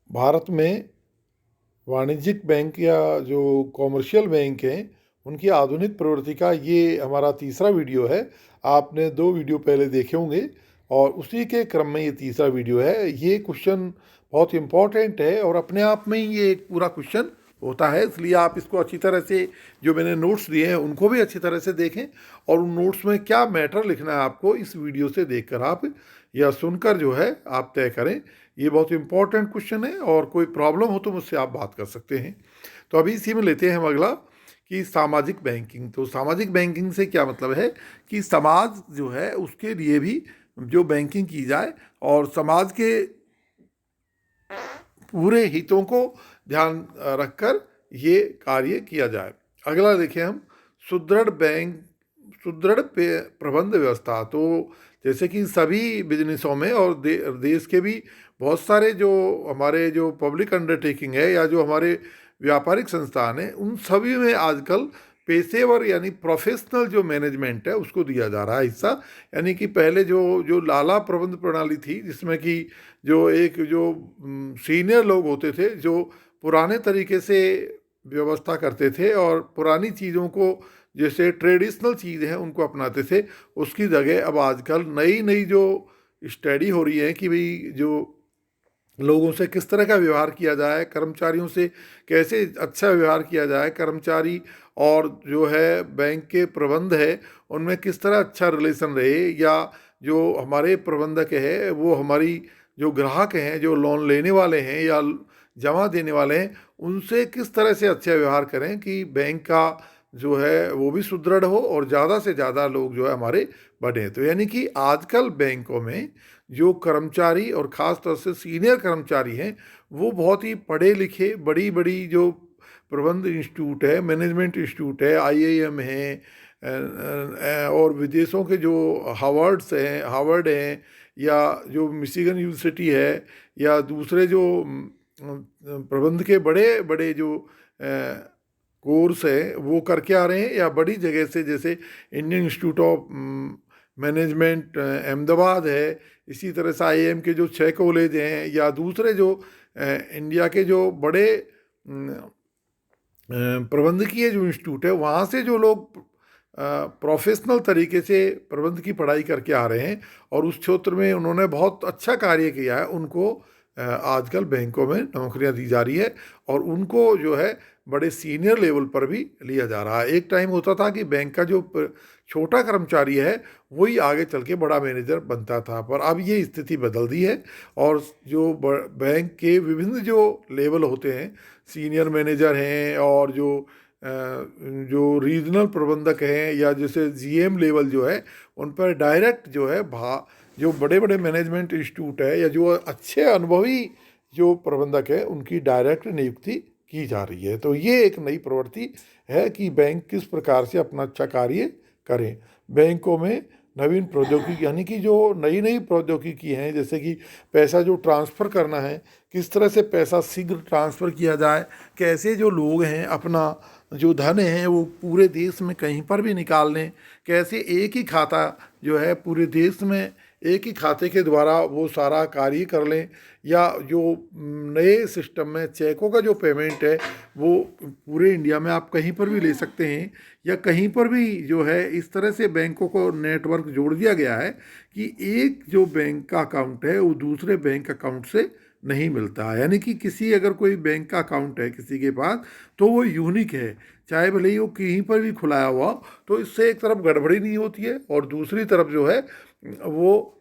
भारत में वाणिज्यिक बैंक या जो कॉमर्शियल बैंक हैं उनकी आधुनिक प्रवृत्ति का ये हमारा तीसरा वीडियो है। आपने दो वीडियो पहले देखे होंगे और उसी के क्रम में ये तीसरा वीडियो है। ये क्वेश्चन बहुत इम्पोर्टेंट है और अपने आप में ही ये एक पूरा क्वेश्चन होता है, इसलिए आप इसको अच्छी तरह से, जो मैंने नोट्स दिए हैं उनको भी अच्छी तरह से देखें और उन नोट्स में क्या मैटर लिखना है आपको इस वीडियो से देखकर आप या सुनकर जो है आप तय करें। ये बहुत इंपॉर्टेंट क्वेश्चन है और कोई प्रॉब्लम हो तो मुझसे आप बात कर सकते हैं। तो अभी इसी में लेते हैं हम अगला कि सामाजिक बैंकिंग। तो सामाजिक बैंकिंग से क्या मतलब है कि समाज जो है उसके लिए भी जो बैंकिंग की जाए और समाज के पूरे हितों को ध्यान रखकर ये कार्य किया जाए। अगला देखें हम, सुदृढ़ बैंक, प्रबंध व्यवस्था। तो जैसे कि सभी बिजनेसों में और देश के भी बहुत सारे जो हमारे जो पब्लिक अंडरटेकिंग है या जो हमारे व्यापारिक संस्थान हैं उन सभी में आजकल पेशेवर यानी प्रोफेशनल जो मैनेजमेंट है उसको दिया जा रहा है हिस्सा। यानी कि पहले जो जो लाला प्रबंध प्रणाली थी जिसमें कि जो एक जो सीनियर लोग होते थे जो पुराने तरीके से व्यवस्था करते थे और पुरानी चीज़ों को जैसे ट्रेडिशनल चीज़ हैं उनको अपनाते थे, उसकी जगह अब आजकल नई नई जो स्टडी हो रही है कि भाई जो लोगों से किस तरह का व्यवहार किया जाए, कर्मचारियों से कैसे अच्छा व्यवहार किया जाए, कर्मचारी और जो है बैंक के प्रबंध है उनमें किस तरह अच्छा रिलेशन रहे, या जो हमारे प्रबंधक है वो हमारी जो ग्राहक हैं जो लोन लेने वाले हैं या जमा देने वाले हैं उनसे किस तरह से अच्छा व्यवहार करें कि बैंक का जो है वो भी सुदृढ़ हो और ज़्यादा से ज़्यादा लोग जो है हमारे बढ़े। तो यानी कि आजकल बैंकों में जो कर्मचारी और ख़ास तौर से सीनियर कर्मचारी हैं वो बहुत ही पढ़े लिखे, बड़ी बड़ी जो प्रबंध इंस्टीट्यूट है, मैनेजमेंट इंस्टीट्यूट है, आईआईएम है, और विदेशों के जो हार्वर्ड हैं या जो मिशिगन यूनिवर्सिटी है या दूसरे जो प्रबंध के बड़े बड़े जो कोर्स है वो करके आ रहे हैं, या बड़ी जगह से जैसे Indian institute of management Ahmedabad है, इसी तरह से आईआईएम के जो 6 कॉलेज हैं या दूसरे जो इंडिया के जो बड़े प्रबंधकीय जो इंस्टीट्यूट है वहाँ से जो लोग प्रोफेशनल तरीके से प्रबंध की पढ़ाई करके आ रहे हैं और उस क्षेत्र में उन्होंने बहुत अच्छा कार्य किया है, उनको आजकल बैंकों में नौकरियां दी जा रही है और उनको जो है बड़े सीनियर लेवल पर भी लिया जा रहा है। एक टाइम होता था कि बैंक का जो छोटा कर्मचारी है वही आगे चल के बड़ा मैनेजर बनता था, पर अब ये स्थिति बदल दी है और जो बैंक के विभिन्न जो लेवल होते हैं, सीनियर मैनेजर हैं और जो रीजनल प्रबंधक हैं या जैसे जीएम लेवल जो है उन पर डायरेक्ट जो है जो बड़े बड़े मैनेजमेंट इंस्टीट्यूट है या जो अच्छे अनुभवी जो प्रबंधक है उनकी डायरेक्ट नियुक्ति की जा रही है। तो ये एक नई प्रवृत्ति है कि बैंक किस प्रकार से अपना अच्छा कार्य करें। बैंकों में नवीन प्रौद्योगिकी यानी कि जो नई नई प्रौद्योगिकी हैं, जैसे कि पैसा जो ट्रांसफ़र करना है, किस तरह से पैसा शीघ्र ट्रांसफ़र किया जाए, कैसे जो लोग हैं अपना जो धन है वो पूरे देश में कहीं पर भी निकाल लें, कैसे एक ही खाता जो है पूरे देश में एक ही खाते के द्वारा वो सारा कार्य कर लें, या जो नए सिस्टम में चेकों का जो पेमेंट है वो पूरे इंडिया में आप कहीं पर भी ले सकते हैं, या कहीं पर भी जो है इस तरह से बैंकों को नेटवर्क जोड़ दिया गया है कि एक जो बैंक का अकाउंट है वो दूसरे बैंक अकाउंट से नहीं मिलता है। यानी कि किसी अगर कोई बैंक का अकाउंट है किसी के पास तो वो यूनिक है, चाहे भले ही वो कहीं पर भी खुलाया हुआ, तो इससे एक तरफ गड़बड़ी नहीं होती है और दूसरी तरफ जो है वो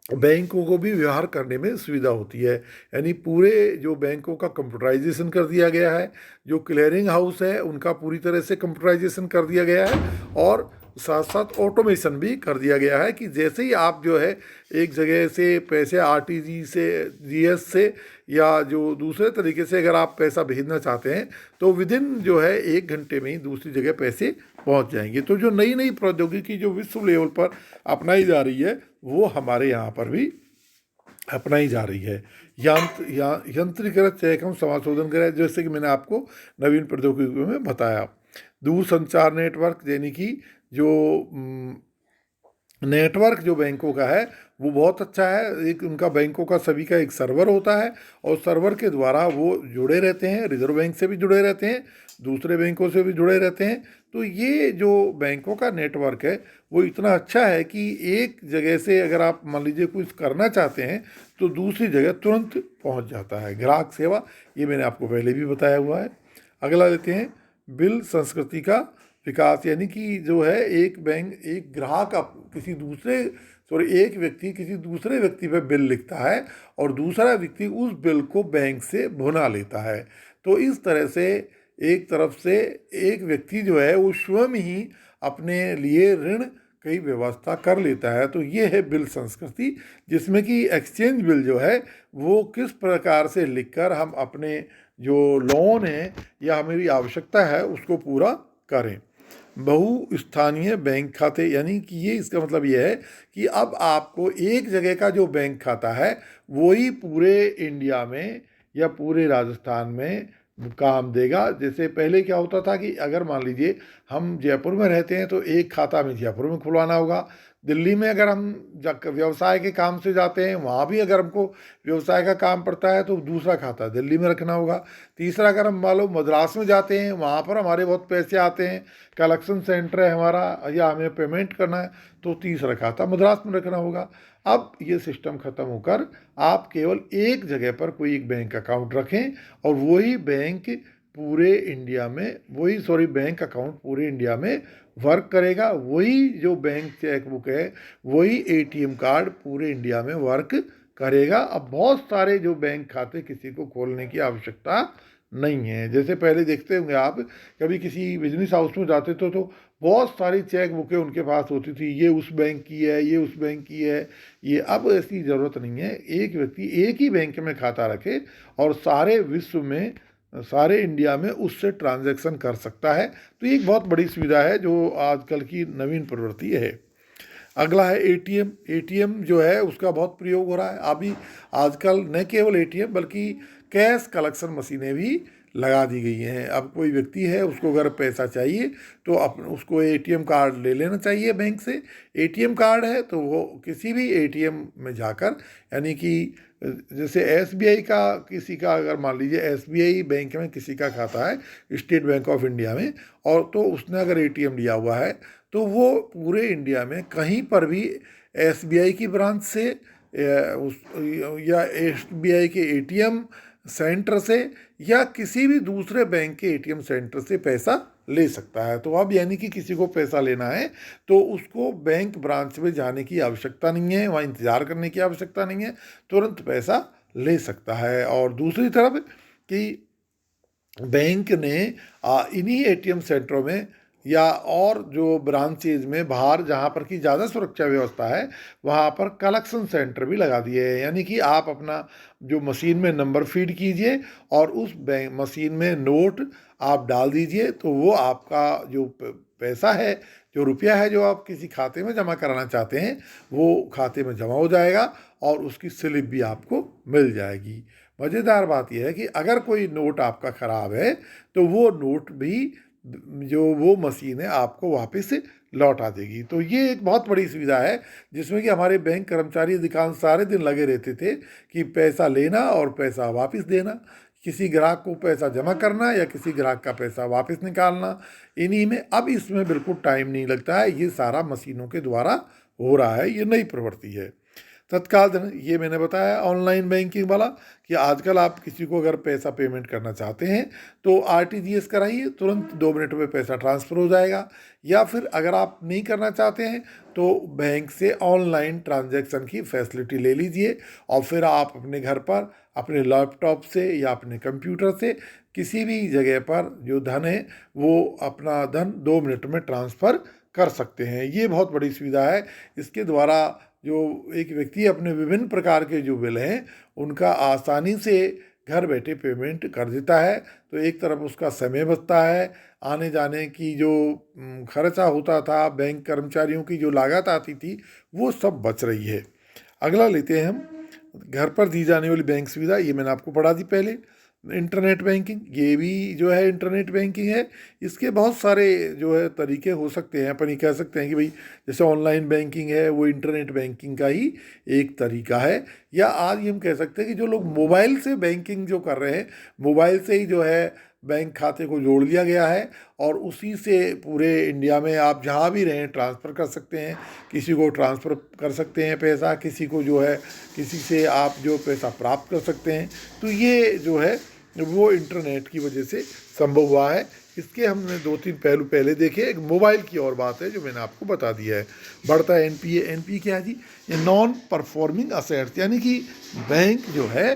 बैंकों को भी व्यवहार करने में सुविधा होती है। यानी पूरे जो बैंकों का कंप्यूटराइजेशन कर दिया गया है, जो क्लियरिंग हाउस है उनका पूरी तरह से कंप्यूटराइजेशन कर दिया गया है और साथ साथ ऑटोमेशन भी कर दिया गया है कि जैसे ही आप जो है एक जगह से पैसे आरटीजी से, जीएस से या जो दूसरे तरीके से अगर आप पैसा भेजना चाहते हैं तो विदिन जो है 1 घंटे में ही दूसरी जगह पैसे पहुंच जाएंगे। तो जो नई नई प्रौद्योगिकी जो विश्व लेवल पर अपनाई जा रही है वो हमारे यहाँ पर भी अपनाई जा रही है। यंत्रीकृत चेक हम समाशोधन करें, जैसे कि मैंने आपको नवीन प्रौद्योगिकी में बताया। दूर संचार नेटवर्क यानी कि जो नेटवर्क जो बैंकों का है वो बहुत अच्छा है। एक उनका बैंकों का सभी का एक सर्वर होता है और सर्वर के द्वारा वो जुड़े रहते हैं, रिजर्व बैंक से भी जुड़े रहते हैं, दूसरे बैंकों से भी जुड़े रहते हैं। तो ये जो बैंकों का नेटवर्क है वो इतना अच्छा है कि एक जगह से अगर आप मान लीजिए कुछ करना चाहते हैं तो दूसरी जगह तुरंत पहुंच जाता है। ग्राहक सेवा, ये मैंने आपको पहले भी बताया हुआ है। अगला लेते हैं बिल संस्कृति का विकास, यानी कि जो है एक ग्राहक किसी दूसरे सॉरी एक व्यक्ति किसी दूसरे व्यक्ति पर बिल लिखता है और दूसरा व्यक्ति उस बिल को बैंक से भुना लेता है। तो इस तरह से एक तरफ से एक व्यक्ति जो है वो स्वयं ही अपने लिए ऋण की व्यवस्था कर लेता है। तो ये है बिल संस्कृति, जिसमें कि एक्सचेंज बिल जो है वो किस प्रकार से लिखकर हम अपने जो लोन है या हमारी आवश्यकता है उसको पूरा करें। बहुस्थानीय बैंक खाते, यानी कि ये इसका मतलब ये है कि अब आपको एक जगह का जो बैंक खाता है वही पूरे इंडिया में या पूरे राजस्थान में काम देगा। जैसे पहले क्या होता था कि अगर मान लीजिए हम जयपुर में रहते हैं तो एक खाता हमें जयपुर में खुलवाना होगा, दिल्ली में अगर हम व्यवसाय के काम से जाते हैं वहाँ भी अगर हमको व्यवसाय का काम पड़ता है तो दूसरा खाता दिल्ली में रखना होगा। तीसरा, अगर हम मान लो मद्रास में जाते हैं वहाँ पर हमारे बहुत पैसे आते हैं, कलेक्शन सेंटर है हमारा या हमें पेमेंट करना है, तो तीसरा खाता मद्रास में रखना होगा। अब ये सिस्टम ख़त्म होकर आप केवल एक जगह पर कोई एक बैंक अकाउंट रखें और वही बैंक पूरे इंडिया में बैंक अकाउंट पूरे इंडिया में वर्क करेगा। वही जो बैंक चेकबुक है वही एटीएम कार्ड पूरे इंडिया में वर्क करेगा। अब बहुत सारे जो बैंक खाते किसी को खोलने की आवश्यकता नहीं है। जैसे पहले देखते होंगे आप, कभी किसी बिजनेस हाउस में जाते तो बहुत सारी चेक बुकें उनके पास होती थी, ये उस बैंक की है, ये उस बैंक की है। ये अब ऐसी ज़रूरत नहीं है। एक व्यक्ति एक ही बैंक में खाता रखे और सारे विश्व में, सारे इंडिया में उससे ट्रांजैक्शन कर सकता है। तो ये एक बहुत बड़ी सुविधा है जो आजकल की नवीन प्रवृत्ति है। अगला है एटीएम। एटीएम जो है उसका बहुत प्रयोग हो रहा है अभी आजकल। न केवल एटीएम बल्कि कैश कलेक्शन मशीनें भी लगा दी गई हैं। अब कोई व्यक्ति है उसको अगर पैसा चाहिए तो उसको एटीएम कार्ड ले लेना चाहिए बैंक से। एटीएम कार्ड है तो वो किसी भी एटीएम में जाकर, यानी कि जैसे एसबीआई का किसी का अगर मान लीजिए एसबीआई बैंक में किसी का खाता है स्टेट बैंक ऑफ इंडिया में, और तो उसने अगर एटीएम लिया हुआ है तो वो पूरे इंडिया में कहीं पर भी एसबीआई की ब्रांच से या एसबीआई के एटीएम सेंटर से या किसी भी दूसरे बैंक के एटीएम सेंटर से पैसा ले सकता है। तो अब यानी कि किसी को पैसा लेना है तो उसको बैंक ब्रांच में जाने की आवश्यकता नहीं है, वहाँ इंतज़ार करने की आवश्यकता नहीं है, तुरंत पैसा ले सकता है। और दूसरी तरफ कि बैंक ने इन्हीं एटीएम सेंटरों में या और जो ब्रांचेज में बाहर जहाँ पर की ज़्यादा सुरक्षा व्यवस्था है वहाँ पर कलेक्शन सेंटर भी लगा दिए हैं। यानी कि आप अपना जो मशीन में नंबर फीड कीजिए और उस बैंक मशीन में नोट आप डाल दीजिए तो वो आपका जो पैसा है, जो रुपया है जो आप किसी खाते में जमा कराना चाहते हैं वो खाते में जमा हो जाएगा और उसकी स्लिप भी आपको मिल जाएगी। मज़ेदार बात यह है कि अगर कोई नोट आपका ख़राब है तो वो नोट भी जो वो मशीन है आपको वापस लौटा देगी। तो ये एक बहुत बड़ी सुविधा है जिसमें कि हमारे बैंक कर्मचारी अधिकांश सारे दिन लगे रहते थे कि पैसा लेना और पैसा वापस देना, किसी ग्राहक को पैसा जमा करना या किसी ग्राहक का पैसा वापस निकालना, इन्हीं में। अब इसमें बिल्कुल टाइम नहीं लगता है, ये सारा मशीनों के द्वारा हो रहा है। ये नई प्रवृत्ति है। तत्काल धन, ये मैंने बताया ऑनलाइन बैंकिंग वाला कि आजकल आप किसी को अगर पैसा पेमेंट करना चाहते हैं तो आरटीजीएस कराइए, तुरंत 2 मिनट में पैसा ट्रांसफ़र हो जाएगा। या फिर अगर आप नहीं करना चाहते हैं तो बैंक से ऑनलाइन ट्रांजैक्शन की फैसिलिटी ले लीजिए और फिर आप अपने घर पर अपने लैपटॉप से या अपने कंप्यूटर से किसी भी जगह पर जो धन है वो अपना धन 2 मिनट में ट्रांसफ़र कर सकते हैं। ये बहुत बड़ी सुविधा है। इसके द्वारा जो एक व्यक्ति अपने विभिन्न प्रकार के जो बिल हैं उनका आसानी से घर बैठे पेमेंट कर देता है। तो एक तरफ उसका समय बचता है, आने जाने की जो खर्चा होता था, बैंक कर्मचारियों की जो लागत आती थी वो सब बच रही है। अगला लेते हैं हम घर पर दी जाने वाली बैंक सुविधा। ये मैंने आपको पढ़ा दी पहले। इंटरनेट बैंकिंग, ये भी जो है इंटरनेट बैंकिंग है। इसके बहुत सारे जो है तरीके हो सकते हैं, अपन ये कह सकते हैं कि भाई जैसे ऑनलाइन बैंकिंग है वो इंटरनेट बैंकिंग का ही एक तरीका है। या आज ये हम कह सकते हैं कि जो लोग मोबाइल से बैंकिंग जो कर रहे हैं, मोबाइल से ही जो है बैंक खाते को जोड़ लिया गया है और उसी से पूरे इंडिया में आप जहाँ भी रहें ट्रांसफ़र कर सकते हैं, किसी को ट्रांसफ़र कर सकते हैं पैसा, किसी को जो है किसी से आप जो पैसा प्राप्त कर सकते हैं। तो ये जो है वो इंटरनेट की वजह से संभव हुआ है। इसके हमने 2-3 पहलू पहले देखे। एक मोबाइल की और बात है जो मैंने आपको बता दिया है। बढ़ता है एनपीए। एनपीए क्या है जी? ये नॉन परफॉर्मिंग असेट्स, यानी कि बैंक जो है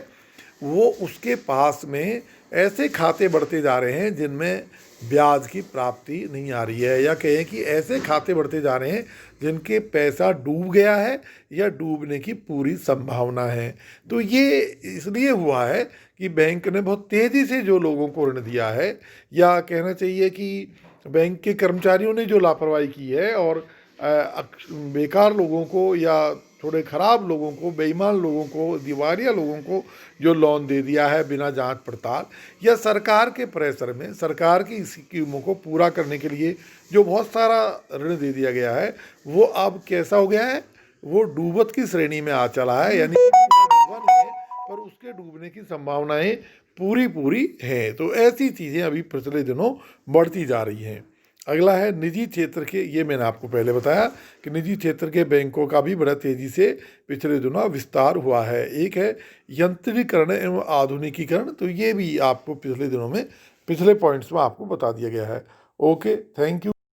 वो उसके पास में ऐसे खाते बढ़ते जा रहे हैं जिनमें ब्याज की प्राप्ति नहीं आ रही है, या कहें कि ऐसे खाते बढ़ते जा रहे हैं जिनके पैसा डूब गया है या डूबने की पूरी संभावना है। तो ये इसलिए हुआ है कि बैंक ने बहुत तेज़ी से जो लोगों को ऋण दिया है, या कहना चाहिए कि बैंक के कर्मचारियों ने जो लापरवाही की है और बेकार लोगों को या थोड़े ख़राब लोगों को, बेईमान लोगों को, दिवालिया लोगों को जो लोन दे दिया है बिना जांच पड़ताल, या सरकार के प्रेशर में सरकार की स्कीमों को पूरा करने के लिए जो बहुत सारा ऋण दे दिया गया है, वो अब कैसा हो गया है, वो डूबत की श्रेणी में आ चला है। यानी डूबा नहीं है पर उसके डूबने की संभावनाएं पूरी पूरी हैं। तो ऐसी चीज़ें अभी पिछले दिनों बढ़ती जा रही हैं। अगला है निजी क्षेत्र के। ये मैंने आपको पहले बताया कि निजी क्षेत्र के बैंकों का भी बड़ा तेज़ी से पिछले दिनों विस्तार हुआ है। एक है यंत्रीकरण एवं आधुनिकीकरण, तो ये भी आपको पिछले दिनों में पिछले पॉइंट्स में आपको बता दिया गया है। Okay, thank you.